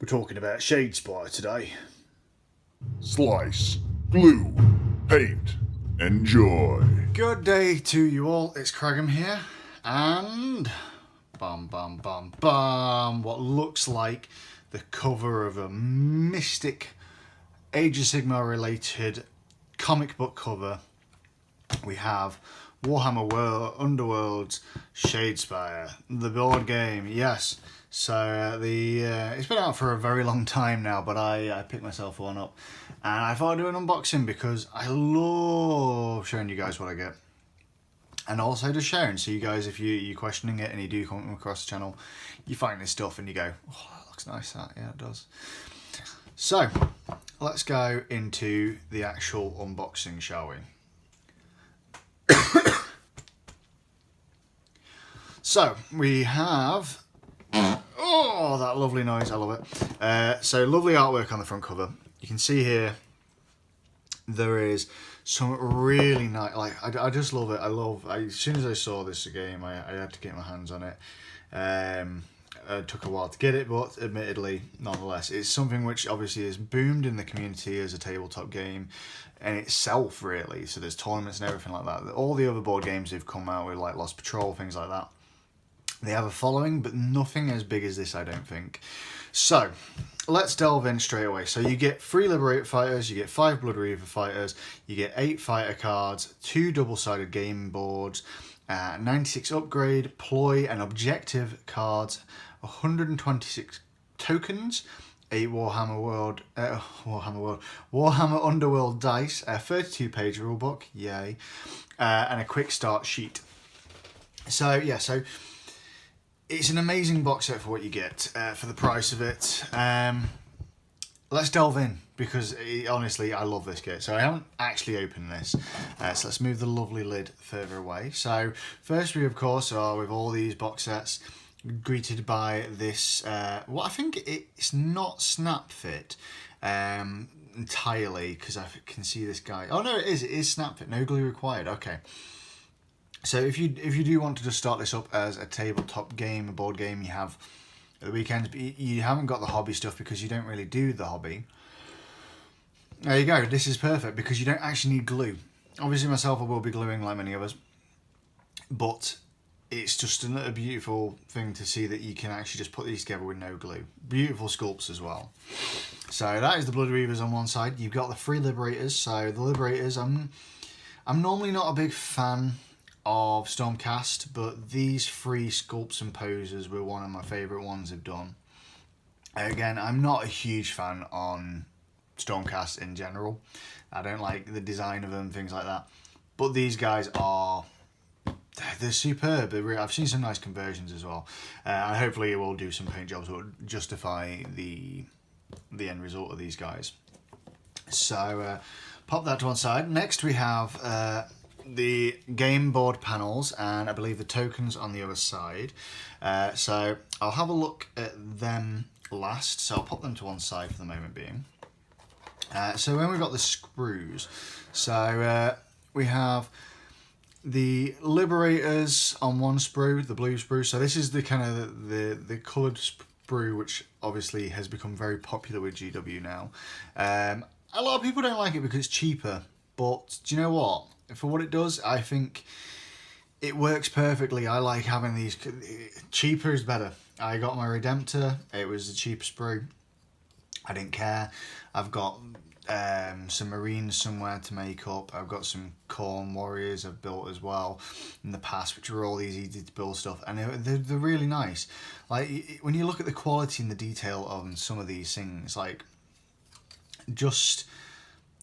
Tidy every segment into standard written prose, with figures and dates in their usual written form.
We're talking about ShadeSpire today. Slice, glue, paint, enjoy. Good day to you all, it's Cragum here, and bam bam bam bam, what looks like the cover of a mystic Age of Sigmar related comic book cover. We have Warhammer World, Underworlds, ShadeSpire, the board game, yes. So it's been out for a very long time now, but I picked myself one up, and I thought I'd do an unboxing because I love showing you guys what I get, and also just sharing. So you guys, if you're questioning it and you do come across the channel, you find this stuff and you go, "Oh, that looks nice." That yeah, it does. So let's go into the actual unboxing, shall we? So we have. Oh, that lovely noise, I love it. So lovely artwork on the front cover. You can see here there is some really nice, like, I just love it. As soon as I saw this game, I had to get my hands on it. It took a while to get it, but admittedly, nonetheless, it's something which obviously has boomed in the community as a tabletop game in itself, really. So there's tournaments and everything like that. All the other board games they've come out with, like Lost Patrol, things like that, they have a following, but nothing as big as this, I don't think. So, let's delve in straight away. So you get 3 Liberator fighters, you get 5 Blood Reaver fighters, you get 8 fighter cards, 2 double-sided game boards, 96 upgrade, ploy and objective cards, 126 tokens, 8 Warhammer Underworld dice, a 32-page rulebook, yay, and a quick start sheet. So yeah, it's an amazing box set for what you get for the price of it. Let's delve in because honestly, I love this kit. So I haven't actually opened this. So let's move the lovely lid further away. So first we, of course, are with all these box sets greeted by this, what I think it's not snap fit entirely, because I can see this guy. Oh no, it is snap fit, no glue required. Okay. So if you do want to just start this up as a tabletop game, a board game, you have at the weekends, but you haven't got the hobby stuff because you don't really do the hobby. There you go. This is perfect because you don't actually need glue. Obviously myself, I will be gluing like many of us, but it's just a beautiful thing to see that you can actually just put these together with no glue. Beautiful sculpts as well. So that is the Blood Reavers on one side. You've got the 3 Liberators. So the Liberators, I'm normally not a big fan of Stormcast, but these 3 sculpts and poses were one of my favourite ones they've done. Again, I'm not a huge fan on Stormcast in general. I don't like the design of them, things like that. But these guys they're superb. I've seen some nice conversions as well. And hopefully it will do some paint jobs that will justify the end result of these guys. So pop that to one side. Next we have the game board panels, and I believe the tokens on the other side. So I'll have a look at them last, so I'll pop them to one side for the moment being. So when we've got the screws, so we have the Liberators on one sprue, the blue sprue. So this is the kind of the coloured sprue, which obviously has become very popular with GW now. A lot of people don't like it because it's cheaper, but do you know what? For what it does, I think it works perfectly. I like having these. Cheaper is better. I got my Redemptor. It was the cheapest sprue. I didn't care. I've got some Marines somewhere to make up. I've got some Khorne Warriors I've built as well in the past, which are all easy to build stuff, and they're really nice. Like, when you look at the quality and the detail of some of these things, like, just...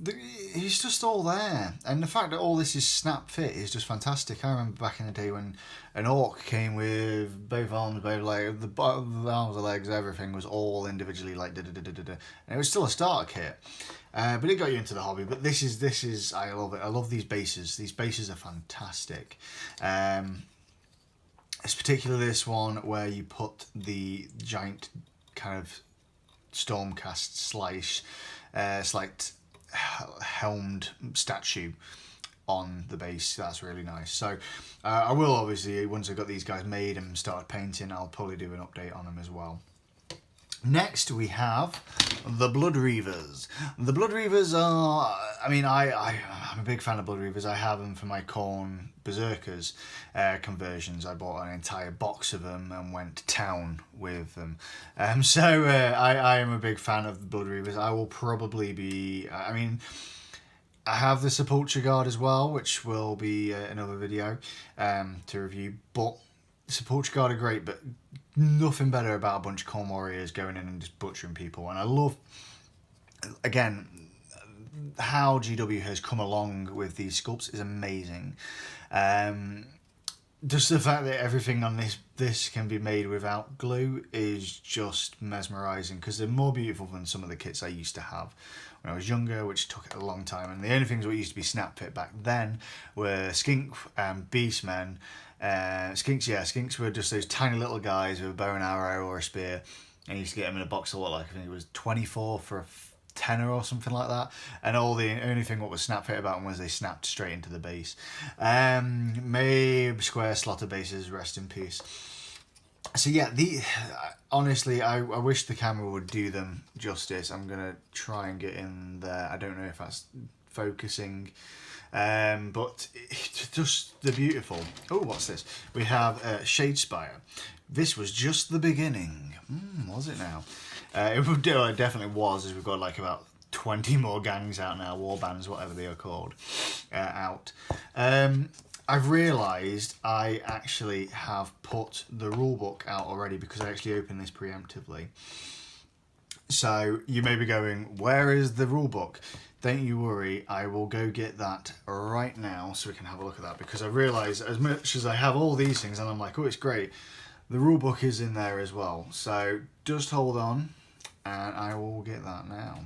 it's just all there, and the fact that all this is snap fit is just fantastic. I remember back in the day when an orc came with both arms, both legs, the arms, the legs, everything was all individually like and it was still a starter kit, but it got you into the hobby. But this is I love it. I love these bases. These bases are fantastic. It's particularly this one where you put the giant kind of Stormcast slice, helmed statue on the base. That's really nice. So I will obviously, once I've got these guys made and started painting, I'll probably do an update on them as well. Next we have the Blood Reavers. The Blood Reavers are, I mean, I'm a big fan of Blood Reavers. I have them for my Khorne Berserkers conversions. I bought an entire box of them and went to town with them. I am a big fan of the Blood Reavers. I will probably be, I mean, I have the Sepulture Guard as well, which will be another video to review, but Sepulture Guard are great, but nothing better about a bunch of Khorne warriors going in and just butchering people. And I love, again, how GW has come along with these sculpts is amazing. Just the fact that everything on this can be made without glue is just mesmerising, because they're more beautiful than some of the kits I used to have when I was younger, which took a long time. And the only things that used to be snap fit back then were skink and beastmen. Skinks were just those tiny little guys with a bow and arrow or a spear, and you used to get them in a box that looked like, I think it was 24 for a tenner or something like that, and the only thing what was snap fit about them was they snapped straight into the base. Maybe square slaughter bases, rest in peace. So yeah, honestly, I wish the camera would do them justice. I'm gonna try and get in there. I don't know if that's focusing. But just the beautiful. Oh, what's this? We have ShadeSpire. This was just the beginning. Was it now? It definitely was, as we've got like about 20 more gangs out now, warbands, whatever they are called, out. I've realised I actually have put the rulebook out already, because I actually opened this preemptively. So you may be going, where is the rulebook? Don't you worry, I will go get that right now so we can have a look at that, because I realise as much as I have all these things and I'm like, oh, it's great, the rulebook is in there as well. So just hold on and I will get that now.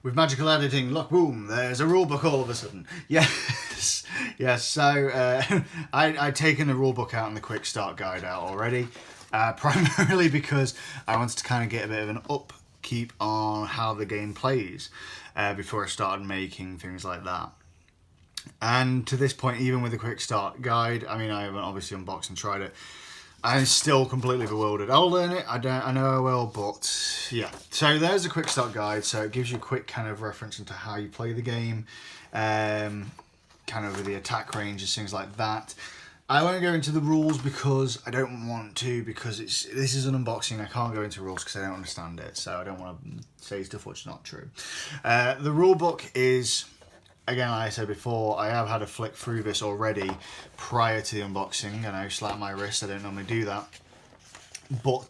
With magical editing, look, boom, there's a rulebook all of a sudden. Yes, yes, so I'd taken the rulebook out and the quick start guide out already, primarily because I wanted to kind of get a bit of an upkeep on how the game plays before I started making things like that. And to this point, even with the quick start guide, I mean, I haven't obviously unboxed and tried it, I'm still completely bewildered. I'll learn it, I know I will, but yeah. So there's a quick start guide, so it gives you a quick kind of reference into how you play the game, kind of with the attack ranges, things like that. I won't go into the rules because I don't want to, because this is an unboxing. I can't go into rules because I don't understand it, so I don't want to say stuff which is not true. The rule book is, again, like I said before, I have had a flick through this already prior to the unboxing, and I slapped my wrist. I don't normally do that. But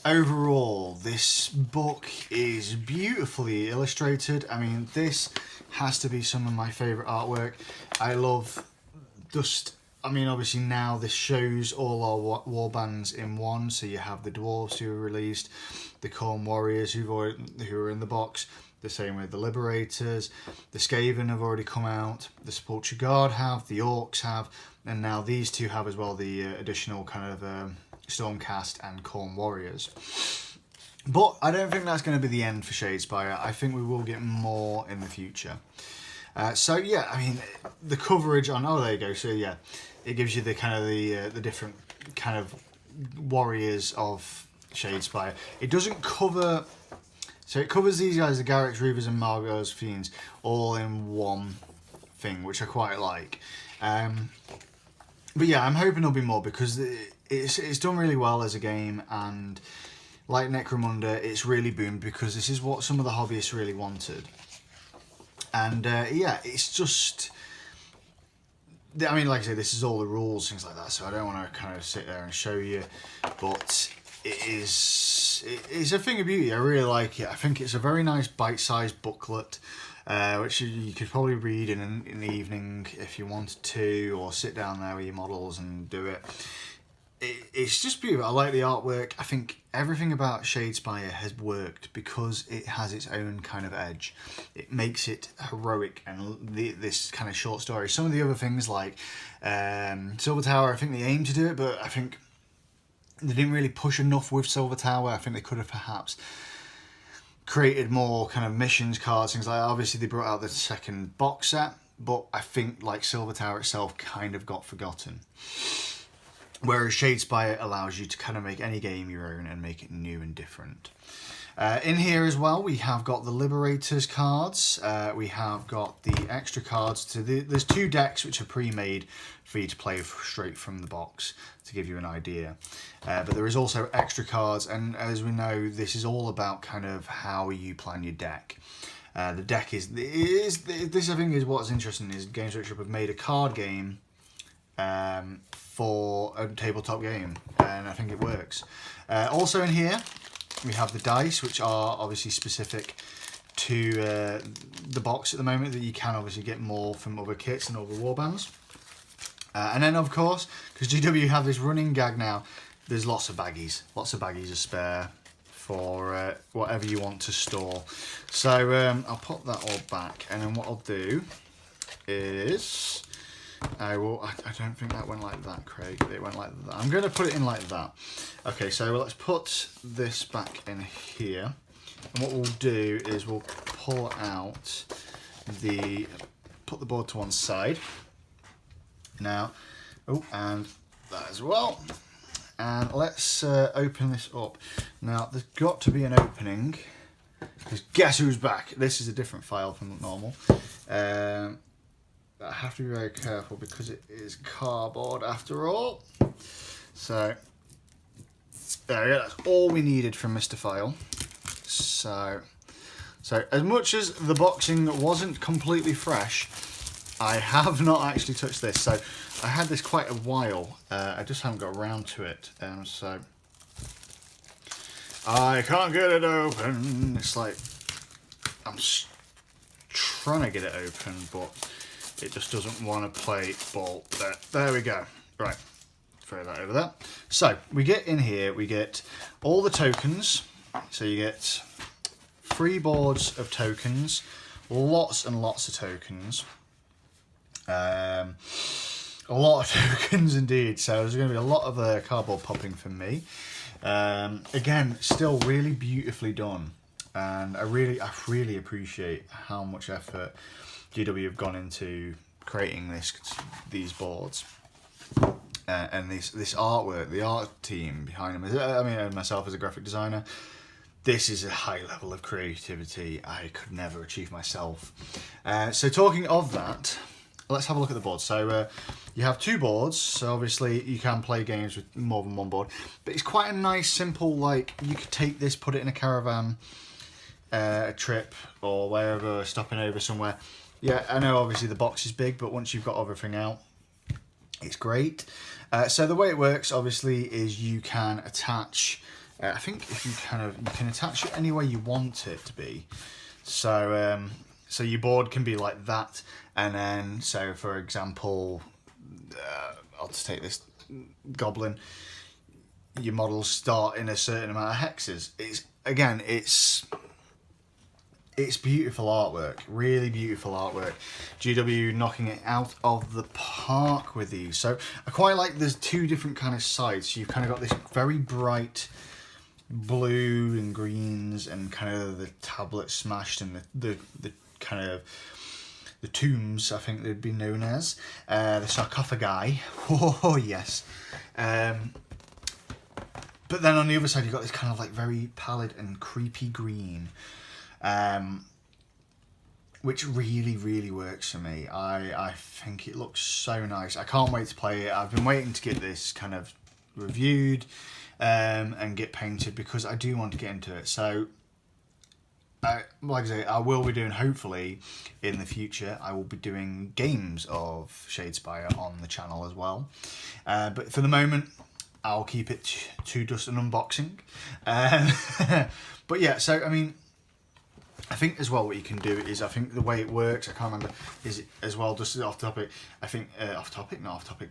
overall, this book is beautifully illustrated. I mean, this has to be some of my favourite artwork. I love just, I mean, obviously now this shows all our warbands in one. So you have the dwarves who were released, the Khorne warriors who are in the box, the same with the Liberators, the Skaven have already come out, the Sepulture Guard have, the Orcs have, and now these two have as well, the additional kind of Stormcast and Khorne warriors. But I don't think that's going to be the end for ShadeSpire. I think we will get more in the future. So yeah, I mean, the coverage on, oh, there you go. So yeah, it gives you the kind of the different kind of warriors of ShadeSpire. It doesn't cover. So it covers these guys, the Garrick's, Reavers and Margot's Fiends, all in one thing, which I quite like. But yeah, I'm hoping there'll be more, because it's done really well as a game, and like Necromunda, it's really boomed because this is what some of the hobbyists really wanted. And yeah, it's just, I mean, like I say, this is all the rules, things like that, so I don't want to kind of sit there and show you, but it's a thing of beauty. I really like it. I think it's a very nice bite-sized booklet, which you could probably read in the evening if you wanted to, or sit down there with your models and do it. it's just beautiful. I like the artwork. I think everything about ShadeSpire has worked because it has its own kind of edge. It makes it heroic and this kind of short story. Some of the other things like Silver Tower, I think they aimed to do it, but I think they didn't really push enough with Silver Tower. I think they could have perhaps created more kind of missions cards, things like that. Obviously they brought out the second box set, but I think like Silver Tower itself kind of got forgotten. Whereas ShadeSpire allows you to kind of make any game your own and make it new and different. In here as well, we have got the Liberators cards. We have got the extra cards. There's 2 decks which are pre-made for you to play straight from the box to give you an idea. But there is also extra cards, and as we know, this is all about kind of how you plan your deck. The deck this I think is what's interesting, is Games Workshop have made a card game for a tabletop game, and I think it works. Also in here we have the dice, which are obviously specific to the box at the moment, that you can obviously get more from other kits and other warbands. And then of course, because GW have this running gag now, there's lots of baggies of spare for whatever you want to store. So I'll put that all back, and then what I'll do is I don't think that went like that, Craig. It went like that. I'm going to put it in like that. Okay, so let's put this back in here. And what we'll do is we'll pull out put the board to one side. Now, and that as well. And let's open this up. Now, there's got to be an opening, because guess who's back? This is a different file from normal. I have to be very careful because it is cardboard after all. So there we go, that's all we needed from Mr. File. So as much as the boxing wasn't completely fresh, I have not actually touched this. So I had this quite a while. I just haven't got around to it. So I can't get it open. It's like I'm trying to get it open, but it just doesn't want to play ball. There we go. Right, throw that over there. So we get in here, we get all the tokens. So you get 3 boards of tokens, lots and lots of tokens. A lot of tokens indeed. So there's going to be a lot of cardboard popping from me. Again, still really beautifully done, and I really appreciate how much effort GW have gone into creating these boards, and this artwork. The art team behind them, I mean, myself as a graphic designer, this is a high level of creativity I could never achieve myself. So talking of that, let's have a look at the board. So you have 2 boards, so obviously you can play games with more than one board, but it's quite a nice simple, like, you could take this, put it in a caravan, a trip, or wherever, stopping over somewhere. Yeah, I know obviously the box is big, but once you've got everything out, it's great. So the way it works obviously is you can attach, I think if you can attach it any way you want it to be. So so your board can be like that, and then, so for example, I'll just take this goblin, your models start in a certain amount of hexes. It's beautiful artwork, really beautiful artwork. GW knocking it out of the park with these. So I quite like there's 2 different kind of sides. So you've kind of got this very bright blue and greens, and kind of the tablet smashed, and the kind of the tombs, I think they'd be known as. The sarcophagi. Oh yes. But then on the other side you've got this kind of like very pallid and creepy green. Which really works for me. I think it looks so nice. I can't wait to play it. I've been waiting to get this kind of reviewed and get painted, because I do want to get into it. So like I say, I will be doing, hopefully in the future, I will be doing games of ShadeSpire on the channel as well. But for the moment, I'll keep it to just an unboxing. But yeah, so I mean, I think as well what you can do is, I think the way it works, I can't remember, is as well, just off topic, I think, off topic,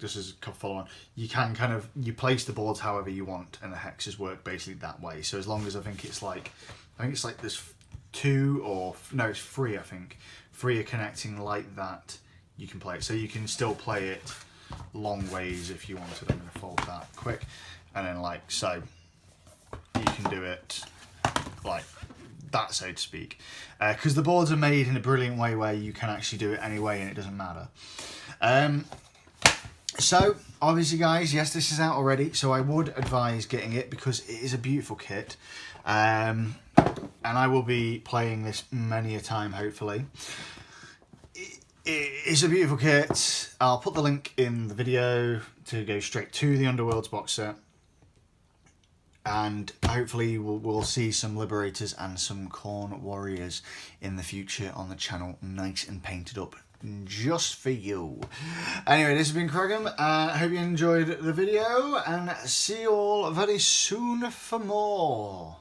just as a follow on, you can kind of, you place the boards however you want, and the hexes work basically that way. So as long as, I think it's like there's 2 or, no, it's 3, I think. 3 are connecting like that, you can play it. So you can still play it long ways if you wanted. I'm going to fold that quick. And then like so, you can do it like that, so to speak, because the boards are made in a brilliant way where you can actually do it anyway and it doesn't matter. So obviously guys, yes, this is out already, so I would advise getting it because it is a beautiful kit, and I will be playing this many a time, hopefully. It's a beautiful kit. I'll put the link in the video to go straight to the Underworlds box set. And hopefully we'll see some Liberators and some Khorne Warriors in the future on the channel, nice and painted up just for you. Anyway, this has been Cragum. I hope you enjoyed the video, and see you all very soon for more.